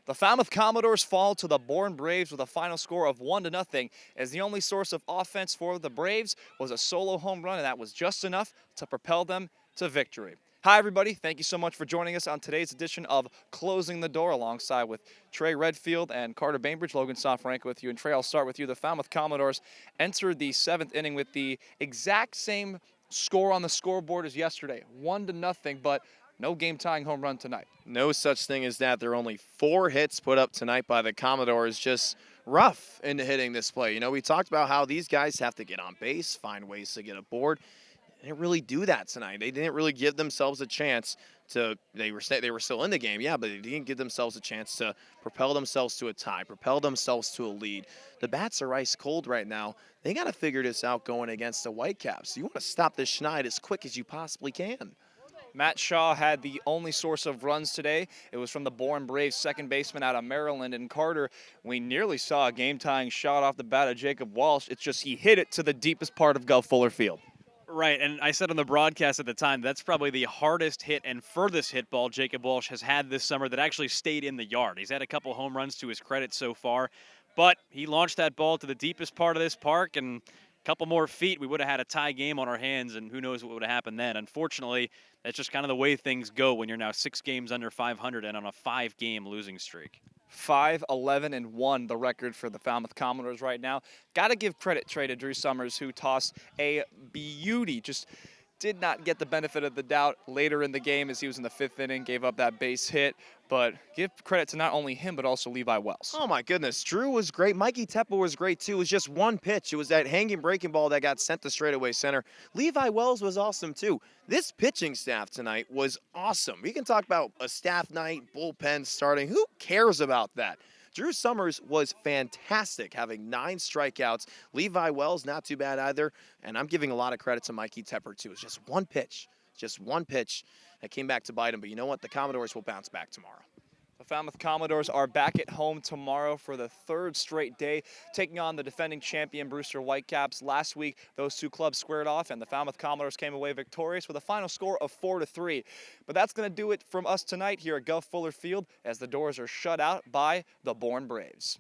The Falmouth Commodores fall to the Bourne Braves with a final score of 1-0, as the only source of offense for the Braves was a solo home run, and that was just enough to propel them to victory. Hi, everybody. Thank you so much for joining us on today's edition of Closing the Door, alongside with Trey, Redfield, and Carter Bainbridge. Logan Soforenko with you. And Trey, I'll start with you. The Falmouth Commodores entered the 7th inning with the exact same score on the scoreboard as yesterday, 1-0, but no game-tying home run tonight. No such thing as that. There are only 4 hits put up tonight by the Commodores. Just rough into hitting this play. You know, we talked about how these guys have to get on base, find ways to get aboard. They didn't really do that tonight. They didn't really give themselves a chance to. They were still in the game, yeah, but they didn't give themselves a chance to propel themselves to a tie, propel themselves to a lead. The bats are ice cold right now. They got to figure this out going against the Whitecaps. You want to stop this schneid as quick as you possibly can. Matt Shaw had the only source of runs today. It was from the Bourne Braves second baseman out of Maryland. And Carter, we nearly saw a game-tying shot off the bat of Jacob Walsh. It's just he hit it to the deepest part of Gulf Fuller Field. Right, and I said on the broadcast at the time, that's probably the hardest hit and furthest hit ball Jacob Walsh has had this summer that actually stayed in the yard. He's had a couple home runs to his credit so far, but he launched that ball to the deepest part of this park, and a couple more feet, we would have had a tie game on our hands, and who knows what would have happened then. Unfortunately, that's just kind of the way things go when you're now 6 games under 500 and on a 5-game losing streak. 5-11-1, the record for the Falmouth Commodores right now. Got to give credit, Trey, to Drew Summers, who tossed a beauty. Just did not get the benefit of the doubt later in the game as he was in the 5th inning, gave up that base hit. But give credit to not only him, but also Levi Wells. Oh, my goodness. Drew was great. Mikey Tepper was great, too. It was just one pitch. It was that hanging breaking ball that got sent to straightaway center. Levi Wells was awesome, too. This pitching staff tonight was awesome. We can talk about a staff night, bullpen starting. Who cares about that? Drew Summers was fantastic, having 9 strikeouts. Levi Wells, not too bad either. And I'm giving a lot of credit to Mikey Tepper, too. It's just one pitch that came back to bite him. But you know what? The Commodores will bounce back tomorrow. The Falmouth Commodores are back at home tomorrow for the 3rd straight day, taking on the defending champion Brewster Whitecaps. Last week, those 2 clubs squared off, and the Falmouth Commodores came away victorious with a final score of 4-3. But that's going to do it from us tonight here at Gulf Fuller Field, as the Doors are shut out by the Bourne Braves.